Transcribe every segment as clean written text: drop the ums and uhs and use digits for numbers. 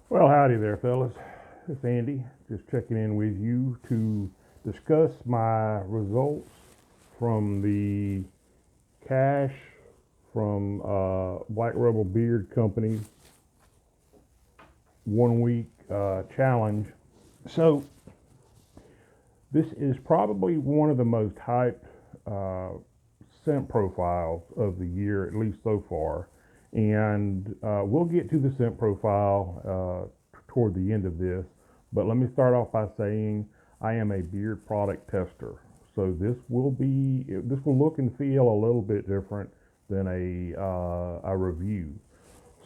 Well, howdy there, fellas. It's Andy, just checking in with you to discuss my results from the cash from Black Rebel Beard Company 1 week challenge. So, this is probably one of the most hyped uh, scent profiles of the year, at least so far. And we'll get to the scent profile toward the end of this. But let me start off by saying I am a beard product tester. So this will look and feel a little bit different than a review.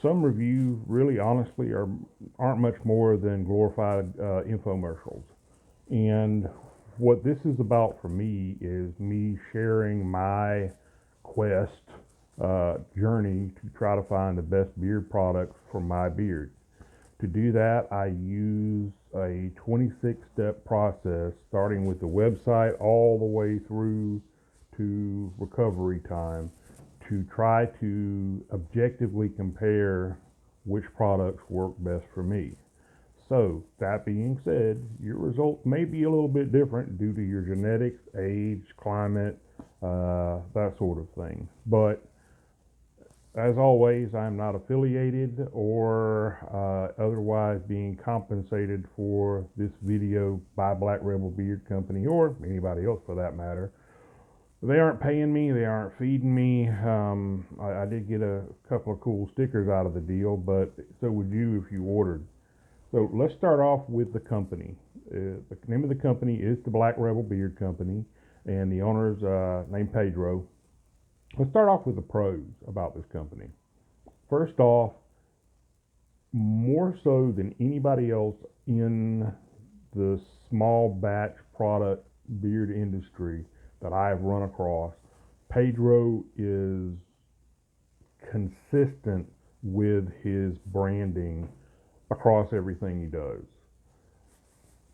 Some reviews really honestly aren't much more than glorified infomercials. And what this is about for me is me sharing my quest journey to try to find the best beard products for my beard. To do that, I use a 26-step process, starting with the website all the way through to recovery time, to try to objectively compare which products work best for me. So, that being said, your results may be a little bit different due to your genetics, age, climate, that sort of thing. But as always, I'm not affiliated or otherwise being compensated for this video by Black Rebel Beard Company or anybody else for that matter. They aren't paying me, they aren't feeding me. I did get a couple of cool stickers out of the deal, but so would you if you ordered. So let's start off with the company. The name of the company is the Black Rebel Beard Company, and the owner's named Pedro. Let's start off with the pros about this company. First off, more so than anybody else in the small batch product beard industry that I have run across, Pedro is consistent with his branding across everything he does.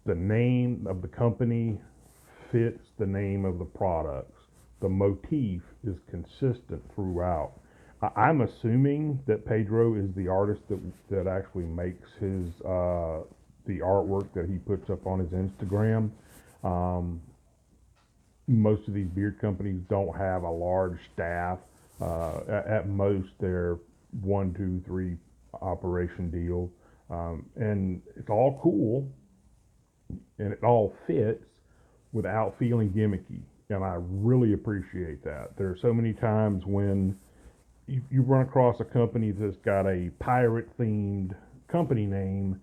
The name of the company fits the name of the products. The motif is consistent throughout. I'm assuming that Pedro is the artist that actually makes his the artwork that he puts up on his Instagram. Um, Most of these beard companies don't have a large staff. At most, they're one, two, three operation deals, and it's all cool and it all fits without feeling gimmicky. And I really appreciate that. There are so many times when you run across a company that's got a pirate themed company name,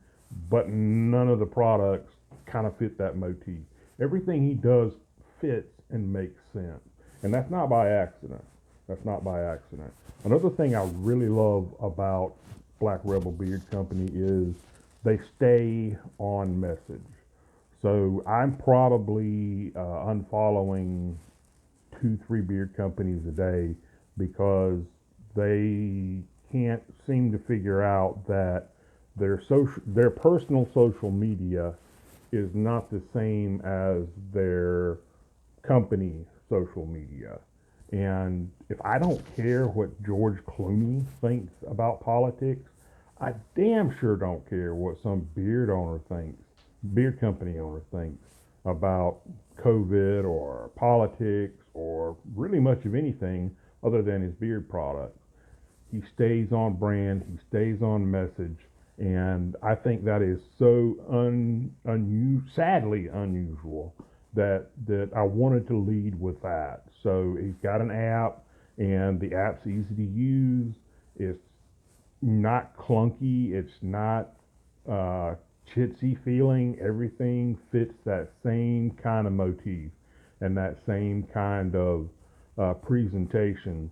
but none of the products kind of fit that motif. Everything he does fits and makes sense. And that's not by accident. That's not by accident. Another thing I really love about Black Rebel Beard Company is they stay on message. So I'm probably unfollowing two, three beard companies a day because they can't seem to figure out that their personal social media is not the same as their company social media. And if I don't care what George Clooney thinks about politics, I damn sure don't care what some beard company owner thinks about COVID or politics or really much of anything other than his beard product. He stays on brand, he stays on message, and I think that is so sadly unusual that I wanted to lead with that. So he's got an app, and the app's easy to use. It's not clunky. It's not uh, chitsy feeling. Everything fits that same kind of motif and that same kind of presentation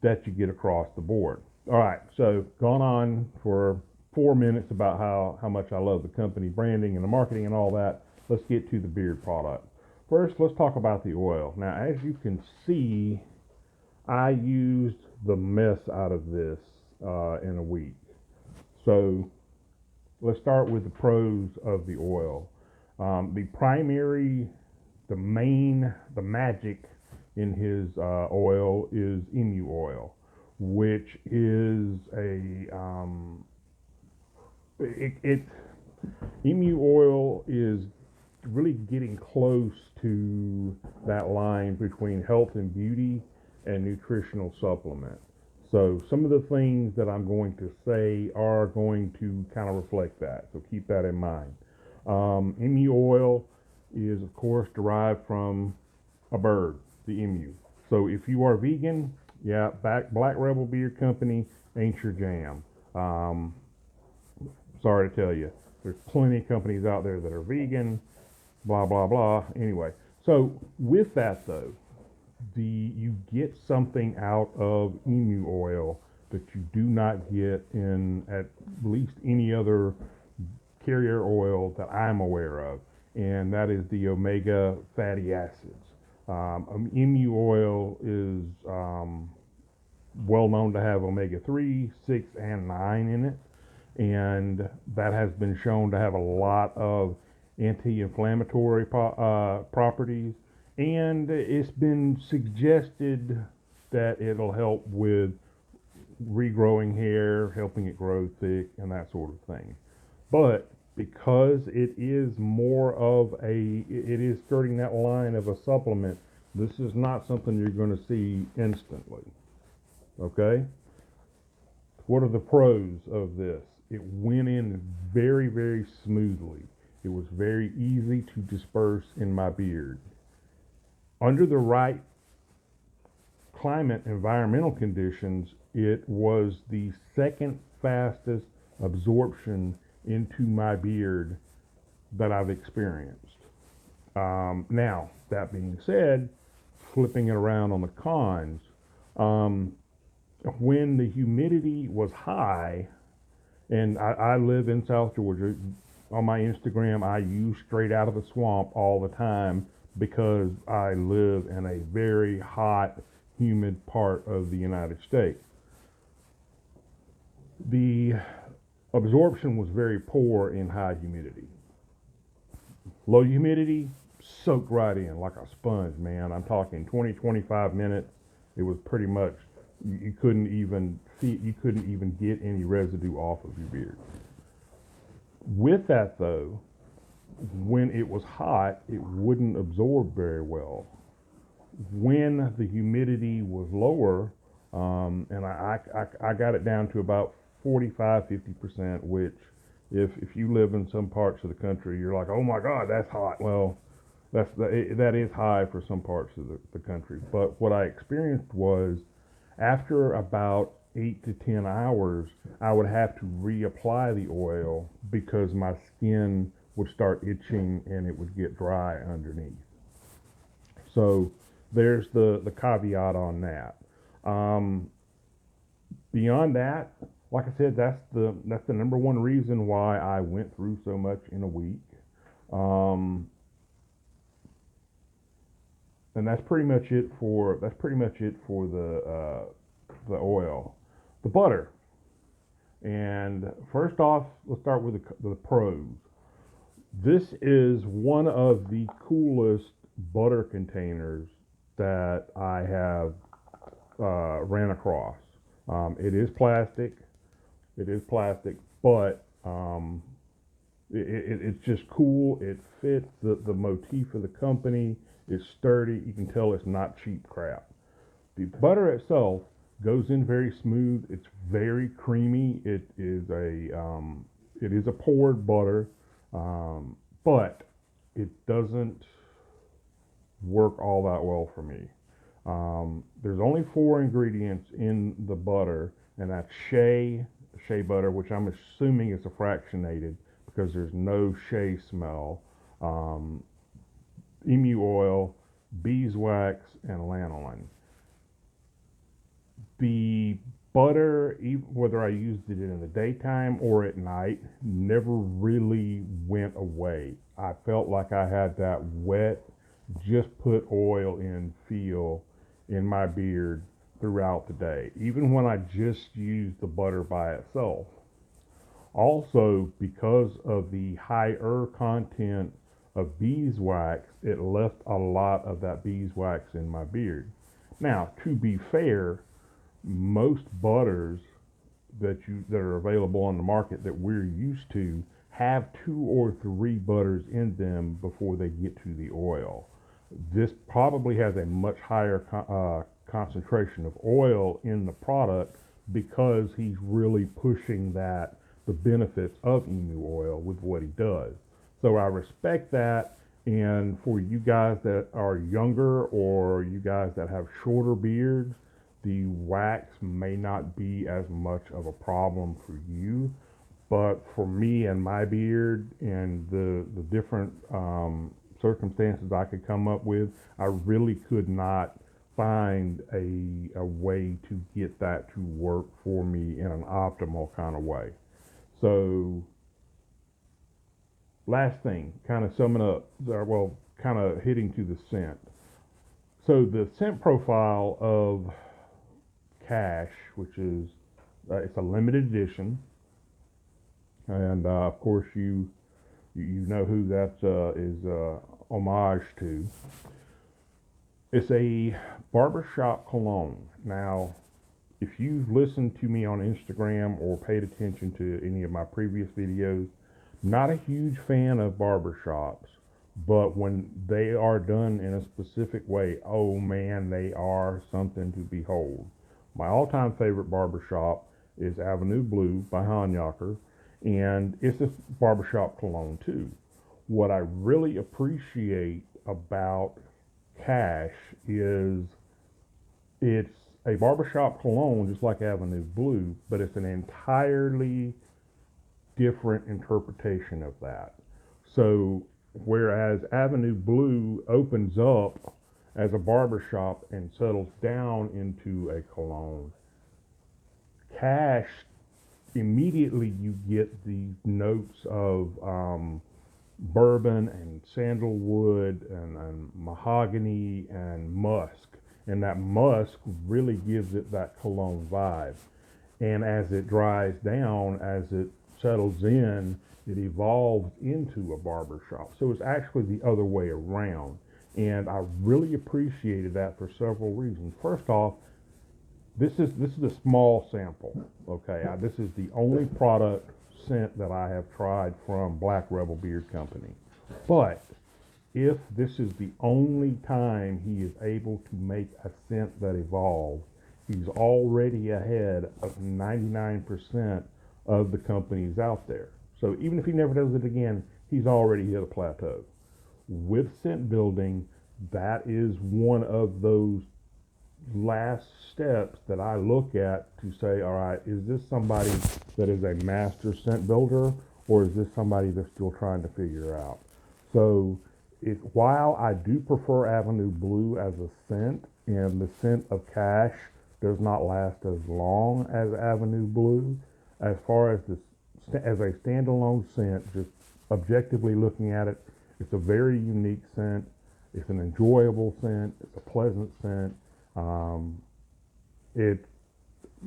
that you get across the board. All right, so gone on for 4 minutes about how much I love the company branding and the marketing and all that. Let's get to the beard product. First, let's talk about the oil. Now, as you can see, I used the mess out of this in a week. So let's start with the pros of the oil. The primary, the magic in his oil is emu oil, which is it emu oil is really getting close to that line between health and beauty and nutritional supplement. So some of the things that I'm going to say are going to kind of reflect that. So keep that in mind. Emu oil is, of course, derived from a bird, the emu. So if you are vegan, yeah, Black Rebel Beer Company ain't your jam. Um, Sorry to tell you, there's plenty of companies out there that are vegan, blah blah blah. Anyway, so with that though, you get something out of emu oil that you do not get in at least any other carrier oil that I'm aware of, and that is the omega fatty acids. Emu oil is well known to have omega 3, 6, and 9 in it, and that has been shown to have a lot of anti-inflammatory properties, and it's been suggested that it'll help with regrowing hair, helping it grow thick, and that sort of thing. But because it is more of it is skirting that line of a supplement, this is not something you're going to see instantly. Okay? What are the pros of this? It went in very, very smoothly. It was very easy to disperse in my beard. Under the right climate, environmental conditions, it was the second fastest absorption into my beard that I've experienced. Now, that being said, flipping it around on the cons, um, when the humidity was high, and I live in South Georgia, on my Instagram, I use straight out of the swamp all the time because I live in a very hot, humid part of the United States. The absorption was very poor in high humidity. Low humidity, soaked right in like a sponge, man. I'm talking 20, 25 minutes. It was pretty much, you couldn't even get any residue off of your beard. With that though, when it was hot, it wouldn't absorb very well. When the humidity was lower, and I got it down to about 45, 50%, which if you live in some parts of the country, you're like, oh my God, that's hot. Well, that is high for some parts of the country. But what I experienced was after about 8 to 10 hours, I would have to reapply the oil because my skin would start itching and it would get dry underneath. So there's the caveat on that. Um, Beyond that, like I said, that's the number one reason why I went through so much in a week. Um, and that's pretty much it for the oil. The butter. And first off, let's start with the pros. This is one of the coolest butter containers that I have ran across. It is plastic. It is plastic, but it's just cool. It fits the motif of the company. It's sturdy. You can tell it's not cheap crap. The butter itself goes in very smooth. It's very creamy. It is a poured butter, but it doesn't work all that well for me. There's only 4 ingredients in the butter, and that's shea butter, which I'm assuming is a fractionated because there's no shea smell, emu oil, beeswax, and lanolin. The butter, whether I used it in the daytime or at night, never really went away. I felt like I had that wet, just put oil in feel in my beard throughout the day, even when I just used the butter by itself. Also, because of the higher content of beeswax, it left a lot of that beeswax in my beard. Now, to be fair, most butters that are available on the market that we're used to have 2 or 3 butters in them before they get to the oil. This probably has a much higher concentration of oil in the product because he's really pushing the benefits of emu oil with what he does. So I respect that. And for you guys that are younger or you guys that have shorter beards, the wax may not be as much of a problem for you. But for me and my beard and the different circumstances I could come up with, I really could not find a way to get that to work for me in an optimal kind of way. So last thing, kind of summing up, well, kind of hitting to the scent. So the scent profile of Cash, which is it's a limited edition, and of course you know who that is homage to. It's a barbershop cologne. Now, if you've listened to me on Instagram or paid attention to any of my previous videos, not a huge fan of barbershops, but when they are done in a specific way, oh man, they are something to behold. My all-time favorite barbershop is Avenue Blue by Hanyaker, and it's a barbershop cologne too. What I really appreciate about Cash is it's a barbershop cologne just like Avenue Blue, but it's an entirely different interpretation of that. So whereas Avenue Blue opens up as a barbershop and settles down into a cologne, Cash, immediately you get these notes of bourbon and sandalwood and mahogany and musk. And that musk really gives it that cologne vibe. And as it dries down, as it settles in, it evolves into a barbershop. So it's actually the other way around. And I really appreciated that for several reasons. First off, this is a small sample. Okay, this is the only product scent that I have tried from Black Rebel Beard Company. But if this is the only time he is able to make a scent that evolves, he's already ahead of 99% of the companies out there. So even if he never does it again, he's already hit a plateau. With scent building, that is one of those last steps that I look at to say, all right, is this somebody that is a master scent builder, or is this somebody that's still trying to figure out? So while I do prefer Avenue Blue as a scent, and the scent of Cash does not last as long as Avenue Blue, as far as as a standalone scent, just objectively looking at it, it's a very unique scent. It's an enjoyable scent. It's a pleasant scent.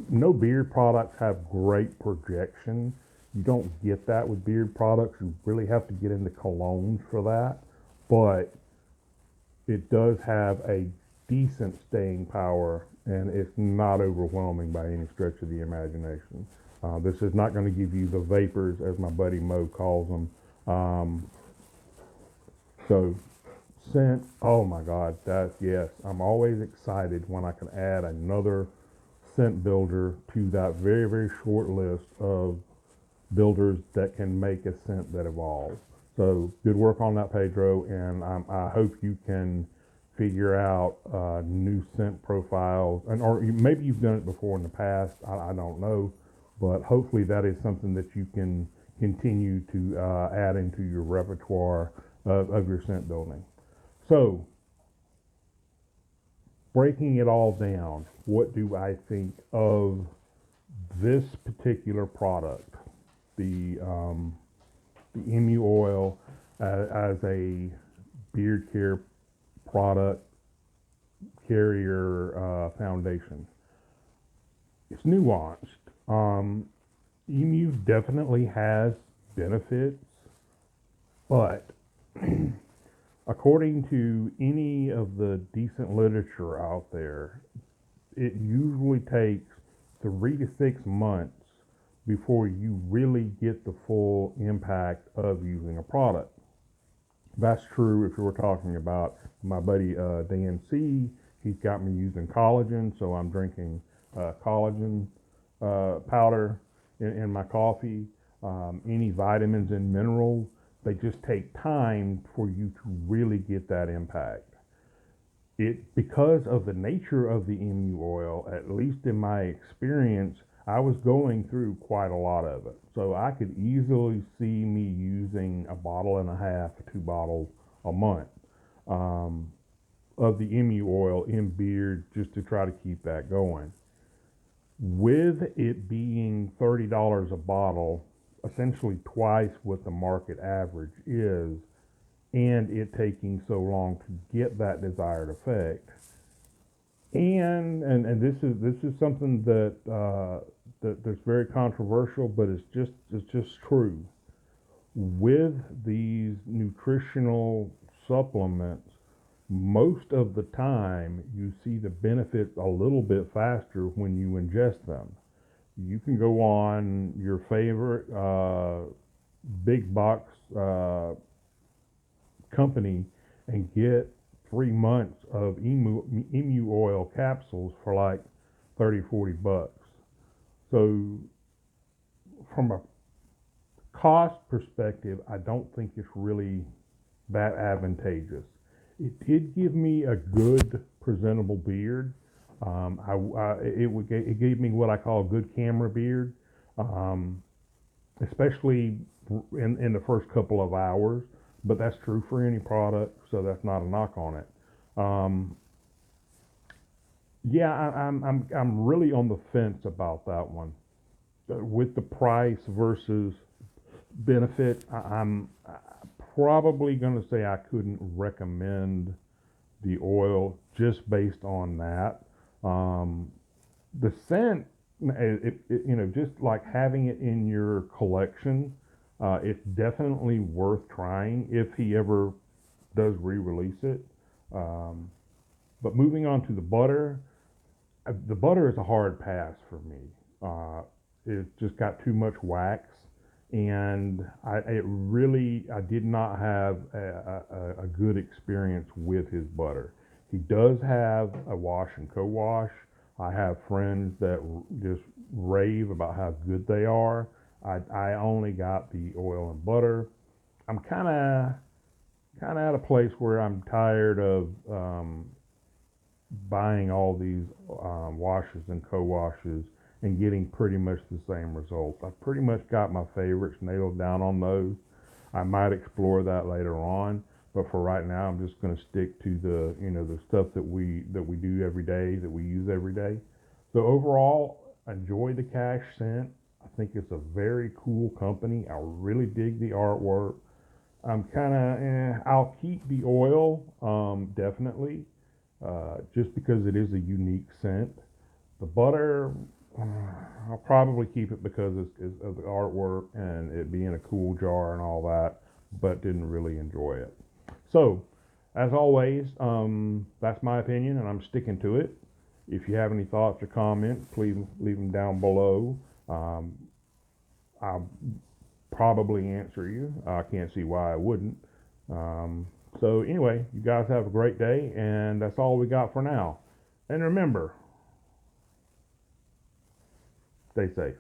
No beard products have great projection. You don't get that with beard products. You really have to get into colognes for that. But it does have a decent staying power, and it's not overwhelming by any stretch of the imagination. This is not going to give you the vapors, as my buddy Mo calls them. So scent, oh my God, yes. I'm always excited when I can add another scent builder to that very, very short list of builders that can make a scent that evolves. So good work on that, Pedro, and I hope you can figure out new scent profiles, or maybe you've done it before in the past. I don't know, but hopefully that is something that you can continue to add into your repertoire of your scent building. So, breaking it all down, what do I think of this particular product, the emu oil as a beard care product carrier foundation? It's nuanced. Emu definitely has benefits, but according to any of the decent literature out there, it usually takes 3 to 6 months before you really get the full impact of using a product. That's true if you were talking about my buddy Dan C. He's got me using collagen, so I'm drinking collagen powder in my coffee. Any vitamins and minerals, they just take time for you to really get that impact. Because of the nature of the emu oil, at least in my experience, I was going through quite a lot of it. So I could easily see me using a bottle and a half, 2 bottles a month of the emu oil in beard just to try to keep that going. With it being $30 a bottle, essentially twice what the market average is, and it taking so long to get that desired effect. And this is something that's very controversial, but it's just true. With these nutritional supplements, most of the time you see the benefits a little bit faster when you ingest them. You can go on your favorite big box company and get 3 months of emu oil capsules for like 30-40 bucks. So from a cost perspective, I don't think it's really that advantageous. It did give me a good presentable beard. It gave me what I call a good camera beard, especially in the first couple of hours. But that's true for any product, so that's not a knock on it. Yeah, I'm really on the fence about that one. With the price versus benefit, I'm probably going to say I couldn't recommend the oil just based on that. The scent, just like having it in your collection, it's definitely worth trying if he ever does re-release it. But moving on to the butter is a hard pass for me. It's just got too much wax, and I did not have a good experience with his butter. He does have a wash and co-wash. I have friends that just rave about how good they are. I only got the oil and butter. I'm kind of at a place where I'm tired of buying all these washes and co-washes and getting pretty much the same results. I've pretty much got my favorites nailed down on those. I might explore that later on, but for right now, I'm just going to stick to the stuff that we do every day, that we use every day. So overall, enjoy the Cash Scent. I think it's a very cool company. I really dig the artwork. I'm kind of, I'll keep the oil, definitely, just because it is a unique scent. The butter, I'll probably keep it because of the artwork and it being a cool jar and all that, but didn't really enjoy it. So, as always, that's my opinion and I'm sticking to it. If you have any thoughts or comments, please leave them down below. I'll probably answer you. I can't see why I wouldn't. So anyway, you guys have a great day, and that's all we got for now. And remember, stay safe.